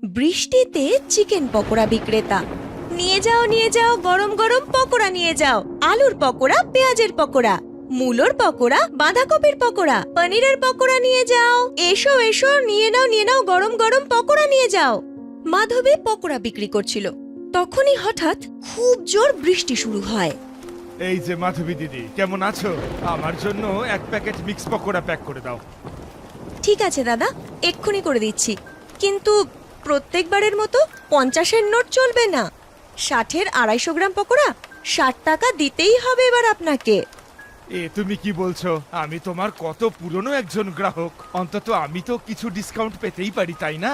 বৃষ্টিতে চিকেন পকোড়া বিক্রেতা। নিয়ে যাও গরম গরম পকোড়া নিয়ে যাও। আলুর পকোড়া, পেঁয়াজের পকোড়া, মূলোর পকোড়া, বাঁধাকপির পকোড়া, পনিরের পকোড়া নিয়ে যাও। এসো এসো, নিয়ে নাও গরম গরম পকোড়া নিয়ে যাও। মাধবী পকোড়া বিক্রি করছিল। তখনই হঠাৎ খুব জোর বৃষ্টি শুরু হয়। এই যে মাধবী দিদি, কেমন আছো? আমার জন্য এক প্যাকেট মিক্স পকোড়া প্যাক করে দাও। ঠিক আছে দাদা, এক্ষুনি করে দিচ্ছি। কিন্তু প্রত্যেকবারের মতো 50-এর নোট চলবে না। 60-এর 250 গ্রাম পকোড়া 60 টাকা দিতেই হবে এবার আপনাকে। তুমি কি বলছো? আমি তোমার কত পুরনো একজন গ্রাহক, অন্তত আমি তো কিছু ডিসকাউন্ট পেতেই পারি, তাই না?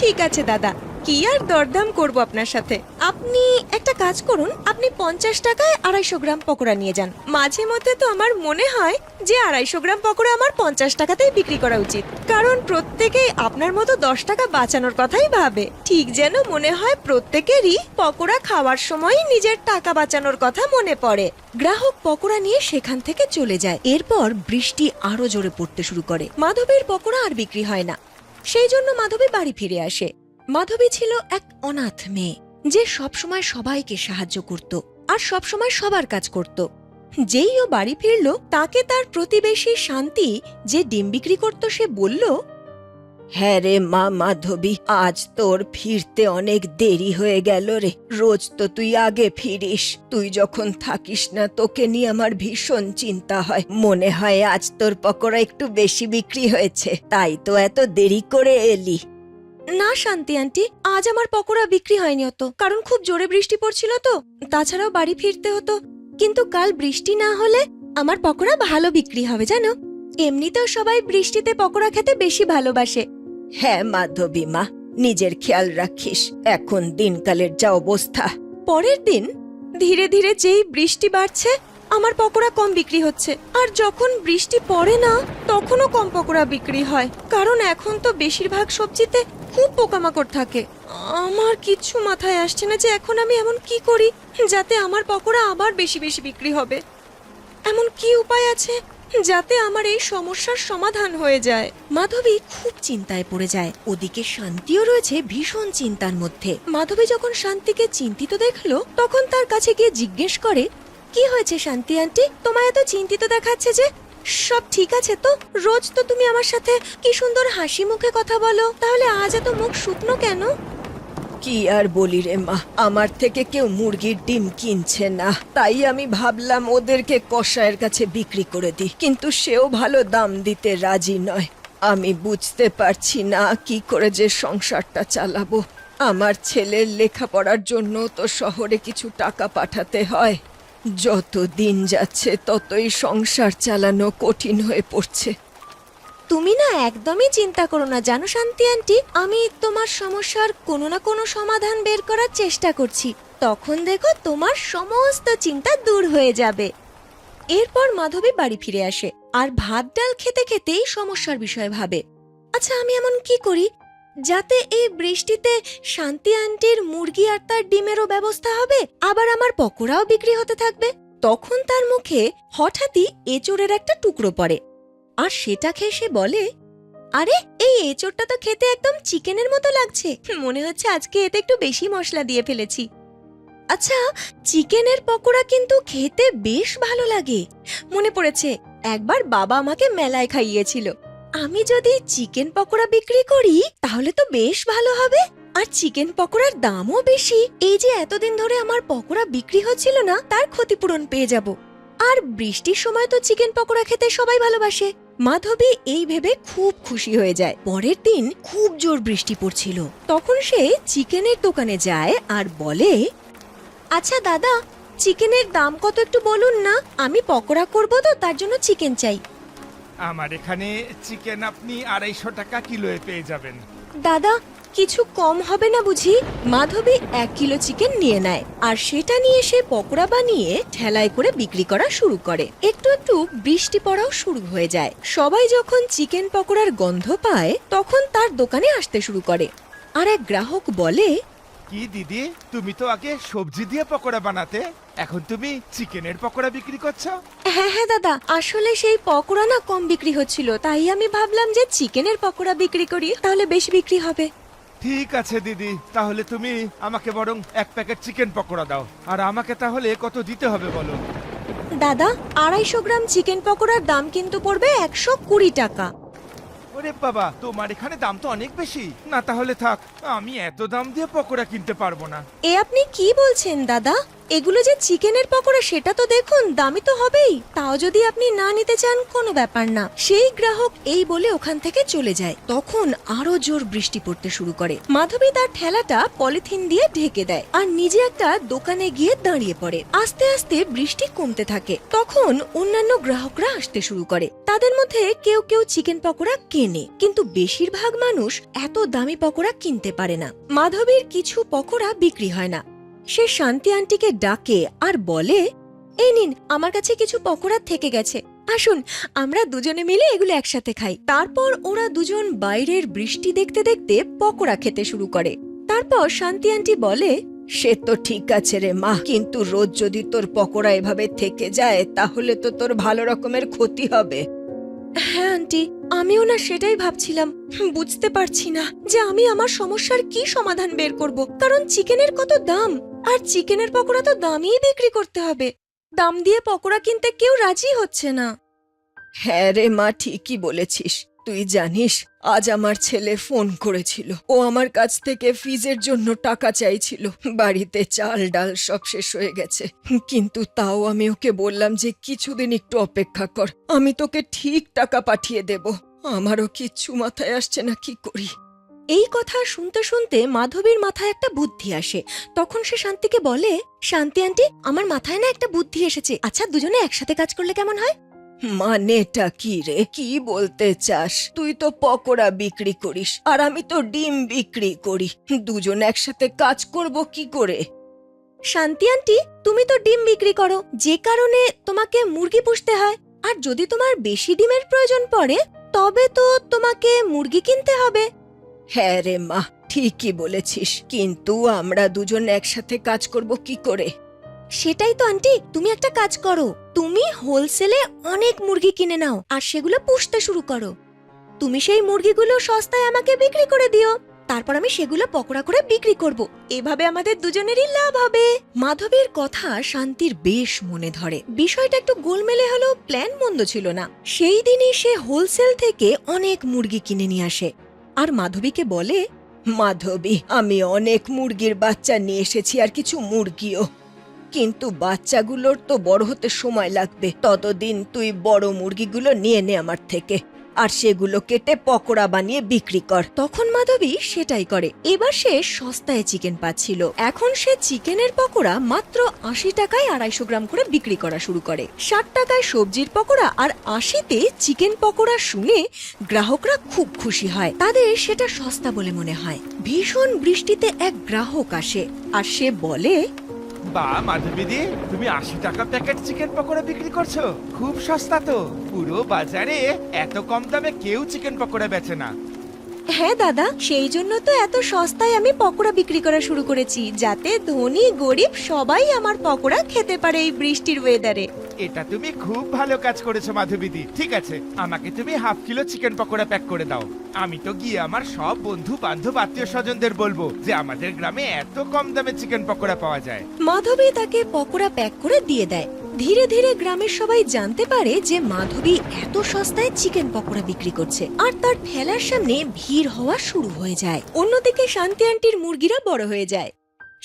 ঠিক আছে দাদা, কি আর দরদাম করব আপনার সাথে। আপনি একটা কাজ করুন, আপনি 50 টাকায় 250 গ্রাম পকোড়া নিয়ে যান। মাঝে মধ্যে তো আমার মনে হয় যে 250 গ্রাম পকোড়া আমার 50 টাকাতেই বিক্রি করা উচিত, কারণ প্রত্যেকেই আপনার মতো 10 টাকা বাঁচানোর কথাই ভাবে। ঠিক যেন মনে হয় প্রত্যেকেরই পকোড়া খাওয়ার সময় নিজের টাকা বাঁচানোর কথা মনে পড়ে। গ্রাহক পকোড়া নিয়ে সেখান থেকে চলে যায়। এরপর বৃষ্টি আরো জোরে পড়তে শুরু করে। মাধবীর পকোড়া আর বিক্রি হয় না। সেই জন্য মাধবী বাড়ি ফিরে আসে। মাধবী ছিল এক অনাথ মেয়ে, যে সবসময় সবাইকে সাহায্য করত আর সবসময় সবার কাজ করত। যেই ও বাড়ি ফিরল, তাকে তার প্রতিবেশী শান্তি, যে ডিম বিক্রি করত, সে বলল, হ্যাঁ রে মা মাধবী, আজ তোর ফিরতে অনেক দেরি হয়ে গেল রে। রোজ তো তুই আগে ফিরিস। তুই যখন থাকিস না, তোকে নিয়ে আমার ভীষণ চিন্তা হয়। মনে হয় আজ তোর পকোড়া একটু বেশি বিক্রি হয়েছে, তাই তো এত দেরি করে এলি। না শান্তি আন্টি, আজ আমার পকোড়া বিক্রি হয়নি অত, কারণ খুব জোরে বৃষ্টি পড়ছিল তো। তাছাড়াও বাড়ি ফিরতে হতো। কিন্তু কাল বৃষ্টি না হলে আমার পকোড়া ভালো বিক্রি হবে জানো। এমনিতেও সবাই বৃষ্টিতে পকোড়া খেতে বেশি ভালোবাসে। হ্যাঁ মাধবী মা, নিজের খেয়াল রাখিস। এখন দিনকালের যা অবস্থা। পরের দিন ধীরে ধীরে যেই বৃষ্টি বাড়ছে, আমার পকোড়া কম বিক্রি হচ্ছে। আর যখন বৃষ্টি পড়ে না, তখনও কম পকোড়া বিক্রি হয়, কারণ এখন তো বেশিরভাগ সবজিতে খুব পোকামাকড় থাকে। আমার কিছু মাথায় আসছে না যে এখন আমি এমন কি করি যাতে আমার পকোড়া আবার বেশি বেশি বিক্রি হবে। এমন কি উপায় আছে যাতে আমার এই সমস্যার সমাধান হয়ে যায়? মাধবী খুব চিন্তায় পড়ে যায়। ওদিকে শান্তিও রয়েছে ভীষণ চিন্তার মধ্যে। মাধবী যখন শান্তিকে চিন্তিত দেখলো, তখন তার কাছে গিয়ে জিজ্ঞেস করে, কি হয়েছে শান্তি আন্টি, তোমায় এত চিন্তিত দেখাচ্ছে যে? সব ঠিক আছে তো? রোজ তো তুমি আমার সাথে কি সুন্দর হাসি মুখে কথা বলো, তাহলে আজ এত মুখ শুকনো কেন? কি আর বলি রে মা, আমার থেকে কেউ মুরগির ডিম কিনছে না, তাই আমি ভাবলাম ওদেরকে কসাইয়ের কাছে বিক্রি করে দিই, কিন্তু সেও ভালো দাম দিতে রাজি নয়। আমি বুঝতে পারছি না কি করে যে সংসারটা চালাবো। আমার ছেলের লেখাপড়ার জন্য তো শহরে কিছু টাকা পাঠাতে হয়। যত দিন যাচ্ছে ততই সংসার চালানো কঠিন হয়ে পড়ছে। তুমি না একদমই চিন্তা করো না জানো শান্তি আন্টি, আমি তোমার সমস্যার কোনো না কোনো সমাধান বের করার চেষ্টা করছি। তখন দেখো তোমার সমস্ত চিন্তা দূর হয়ে যাবে। এরপর মাধবী বাড়ি ফিরে আসে আর ভাত ডাল খেতে খেতেই সমস্যার বিষয় ভাবে। আচ্ছা, আমি এমন কি করি যাতে এই বৃষ্টিতে শান্তি আন্টির মুরগি আর তার ডিমেরও ব্যবস্থা হবে, আবার আমার পকোড়াও বিক্রি হতে থাকবে? তখন তার মুখে হঠাৎই এঁচোড়ের একটা টুকরো পড়ে, আর সেটা খেয়ে সে বলে, আরে এই এঁচোড়টা তো খেতে একদম চিকেনের মতো লাগছে। মনে হচ্ছে আজকে এতে একটু বেশি মশলা দিয়ে ফেলেছি। আচ্ছা, চিকেনের পকোড়া কিন্তু খেতে বেশ ভালো লাগে। মনে পড়েছে, একবার বাবা আমাকে মেলায় খাইয়েছিল। আমি যদি চিকেন পকোড়া বিক্রি করি তাহলে তো বেশ ভালো হবে, আর চিকেন পকোড়ার দামও বেশি। এই যে এতদিন ধরে আমার পকোড়া বিক্রি হচ্ছিল না, তার ক্ষতিপূরণ পেয়ে যাব। আর বৃষ্টির সময় তো চিকেন পকোড়া খেতে সবাই ভালোবাসে। মাধবী এই ভেবে খুব খুশি হয়ে যায়। পরের দিন খুব জোর বৃষ্টি পড়ছিল। তখন সে চিকেনের দোকানে যায় আর বলে, আচ্ছা দাদা, চিকেনের দাম কত একটু বলুন না, আমি পকোড়া করব তো তার জন্য চিকেন চাই। আমার এখানে চিকেন আপনি 250 টাকা কিলোয় পেয়ে যাবেন। দাদা, কিছু কম হবে না বুঝি? মাধবী 1 কিলো চিকেন নিয়ে নেয়, আর সেটা নিয়ে সে পকোড়া বানিয়ে ঠেলায় করে বিক্রি করা শুরু করে। একটু একটু বৃষ্টি পড়াও শুরু হয়ে যায়। সবাই যখন চিকেন পকোড়ার গন্ধ পায়, তখন তার দোকানে আসতে শুরু করে। আর এক গ্রাহক বলে, কি দিদি, তুমি তো আগে সবজি দিয়ে পকোড়া বানাতে, এখন তুমি চিকেনের পকোড়া বিক্রি করছো? হ্যাঁ হ্যাঁ দাদা, আসলে সেই পকোড়া না কম বিক্রি হচ্ছিল, তাই আমি ভাবলাম যে চিকেনের পকোড়া বিক্রি করি, তাহলে বেশি বিক্রি হবে। ঠিক আছে দিদি, তাহলে তুমি আমাকে বরং 1 প্যাকেট চিকেন পকোড়া দাও। আর আমাকে তাহলে কত দিতে হবে বলো? দাদা, 250 গ্রাম চিকেন পকোড়ার দাম কিন্তু পড়বে 120 টাকা। ওরে বাবা, তোমার এখানে দাম তো অনেক বেশি। না তাহলে থাক, আমি এত দাম দিয়ে পকোড়া কিনতে পারবো না। এ আপনি কি বলছেন দাদা? এগুলো যে চিকেনের পকোড়া সেটা তো দেখুন, দামি তো হবেই। তাও যদি আপনি না নিতে চান কোনো ব্যাপার না। সেই গ্রাহক এই বলে ওখান থেকে চলে যায়। তখন আরো জোর বৃষ্টি পড়তে শুরু করে। মাধবী তার ঠেলাটা পলিথিন দিয়ে ঢেকে দেয় আর নিজে একটা দোকানে গিয়ে দাঁড়িয়ে পড়ে। আস্তে আস্তে বৃষ্টি কমতে থাকে। তখন অন্যান্য গ্রাহকরা আসতে শুরু করে। তাদের মধ্যে কেউ কেউ চিকেন পকোড়া কেনে, কিন্তু বেশিরভাগ মানুষ এত দামি পকোড়া কিনতে পারে না। মাধবীর কিছু পকোড়া বিক্রি হয় না। সে শান্তি আন্টিকে ডাকে আর বলে, এই নিন, আমার কাছে কিছু পকোড়া থেকে গেছে, আসুন আমরা দুজনে মিলে এগুলো একসাথে খাই। তারপর ওরা দুজন বাইরের বৃষ্টি দেখতে দেখতে পকোড়া খেতে শুরু করে। তারপর শান্তি আন্টি বলে, সে তো ঠিক আছে রে মা, কিন্তু রোজ যদি তোর পকোড়া এভাবে থেকে যায় তাহলে তো তোর ভালো রকমের ক্ষতি হবে। হ্যাঁ আন্টি, আমিও না সেটাই ভাবছিলাম। বুঝতে পারছি না যে আমি আমার সমস্যার কি সমাধান বের করব, কারণ চিকেনের কত দাম, আর চিকেনের পকোড়া তো দামিই বিক্রি করতে হবে। দাম দিয়ে পকোড়া কিনতে কেউ রাজি হচ্ছে না। হ্যাঁ রে মা, ঠিকই বলেছিস। তুই জানিস, আজ আমার ছেলে ফোন করেছিল। ও আমার কাছ থেকে ফিজের জন্য টাকা চাইছিল। বাড়িতে চাল ডাল সব শেষ হয়ে গেছে, কিন্তু তাও আমি ওকে বললাম যে কিছুদিন একটু অপেক্ষা কর, আমি তোকে ঠিক টাকা পাঠিয়ে দেব। আমারও কিচ্ছু মাথায় আসছে না কি করি। এই কথা শুনতে শুনতে মাধবীর মাথায় একটা বুদ্ধি আসে। তখন সে শান্তিকে বলে, শান্তি আন্টি, আমার মাথায় না একটা বুদ্ধি এসেছে। আচ্ছা, দুজনে একসাথে কাজ করলে কেমন হয়? মানেটা কি রে? কি বলতে চাস? তুই তো পকোড়া বিক্রি করিস আর আমি তো ডিম বিক্রি করি, দুজন একসাথে কাজ করব কি করে? শান্তি আন্টি, তুমি তো ডিম বিক্রি করো, যে কারণে তোমাকে মুরগি পুষতে হয়। আর যদি তোমার বেশি ডিমের প্রয়োজন পড়ে তবে তো তোমাকে মুরগি কিনতে হবে। হ্যাঁ রে মা, ঠিকই বলেছিস, কিন্তু আমরা দুজন একসাথে কাজ করব কি করে? সেটাই তো আন্টি, তুমি একটা কাজ করো, তুমি হোলসেলে অনেক মুরগি কিনে নাও আর সেগুলো পুষতে শুরু করো। তুমি সেই মুরগিগুলো সস্তায় আমাকে বিক্রি করে দিও, তারপর আমি সেগুলো পকোড়া করে বিক্রি করব। এভাবে আমাদের দুজনেরই লাভ হবে। মাধবীর কথা শান্তির বেশ মনে ধরে। বিষয়টা একটু গোলমেলে হলেও প্ল্যান মন্দ ছিল না। সেই দিনই সে হোলসেল থেকে অনেক মুরগি কিনে নিয়ে আসে আর মাধবীকে বলে, মাধবী, আমি অনেক মুরগির বাচ্চা নিয়ে এসেছি আর কিছু মুরগিও, কিন্তু বাচ্চাগুলোর তো বড় হতে সময় লাগবে। ততদিন তুই বড় মুরগিগুলো নিয়ে নে আমার থেকে, আর সেগুলো কেটে পকোড়া বানিয়ে বিক্রি কর। তখন মাধবী সেটাই করে। এবার সে সস্তায় চিকেন পাচ্ছিল। এখন সে চিকেনের পকোড়া মাত্র 80 টাকায় 250 গ্রাম করে বিক্রি করা শুরু করে। 60 টাকায় সবজির পকোড়া আর 80-তে চিকেন পকোড়া শুনে গ্রাহকরা খুব খুশি হয়। তাদের সেটা সস্তা বলে মনে হয়। ভীষণ বৃষ্টিতে এক গ্রাহক আসে আর সে বলে, বা মাধবীদি, তুমি 80 টাকা প্যাকেট চিকেন পকোড়া বিক্রি করছো? খুব সস্তা তো। পুরো বাজারে এত কম দামে কেউ চিকেন পকোড়া বেচে না। হ্যাঁ দাদা, সেই জন্য তো এত সস্তায় আমি পকোড়া বিক্রি করা শুরু করেছি, যাতে ধনী গরিব সবাই আমার পকোড়া খেতে পারে এই বৃষ্টির ওয়েদারে। এটা তুমি খুব ভালো কাজ করেছো মাধবীদি। ঠিক আছে, আমাকে তুমি ½ কিলো চিকেন পকোড়া প্যাক করে দাও। আমি তো গিয়ে আমার সব বন্ধু বান্ধব আত্মীয় স্বজনদের বলবো যে আমাদের গ্রামে এত কম দামে চিকেন পকোড়া পাওয়া যায়। মাধবী তাকে পকোড়া প্যাক করে দিয়ে দেয়। ধীরে ধীরে গ্রামের সবাই জানতে পারে যে মাধবী এত সস্তায় চিকেন পকোড়া বিক্রি করছে, আর তার ঠেলার সামনে ভিড় হওয়া শুরু হয়ে যায়। অন্যদিকে শান্তি আন্টির মুরগিরা বড় হয়ে যায়।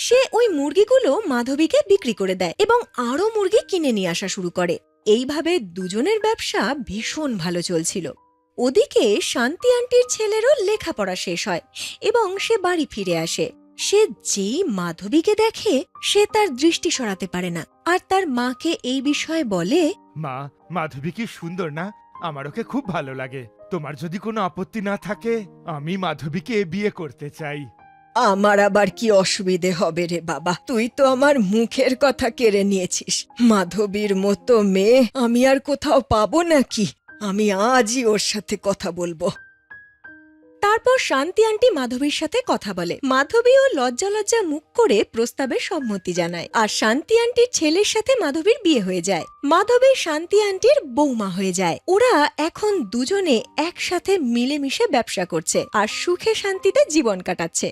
সে ওই মুরগিগুলো মাধবীকে বিক্রি করে দেয় এবং আরো মুরগি কিনে নিয়ে আসা শুরু করে। এইভাবে দুজনের ব্যবসা ভীষণ ভালো চলছিল। ওদিকে শান্তি আন্টির ছেলেরও লেখাপড়া শেষ হয় এবং সে বাড়ি ফিরে আসে। সে যেই মাধবীকে দেখে সে তার দৃষ্টি সরাতে পারে না আর তার মাকে এই বিষয়ে বলে, মা, মাধবী কি সুন্দর না? আমার ওকে খুব ভালো লাগে। তোমার যদি কোনো আপত্তি না থাকে, আমি মাধবীকে বিয়ে করতে চাই। আমার আবার কি অসুবিধে হবে রে বাবা, তুই তো আমার মুখের কথা কেড়ে নিয়েছিস। মাধবীর মতো মেয়ে আমি আর কোথাও পাবো নাকি? আমি আজই ওর সাথে কথা বলবো। তারপর শান্তি আন্টি মাধবীর সাথে কথা বলে। মাধবীও লজ্জা লজ্জা মুখ করে প্রস্তাবে সম্মতি জানায়, আর শান্তি আন্টির ছেলের সাথে মাধবীর বিয়ে হয়ে যায়। মাধবী শান্তি আন্টির বৌমা হয়ে যায়। ওরা এখন দুজনে একসাথে মিলেমিশে ব্যবসা করছে আর সুখে শান্তিতে জীবন কাটাচ্ছে।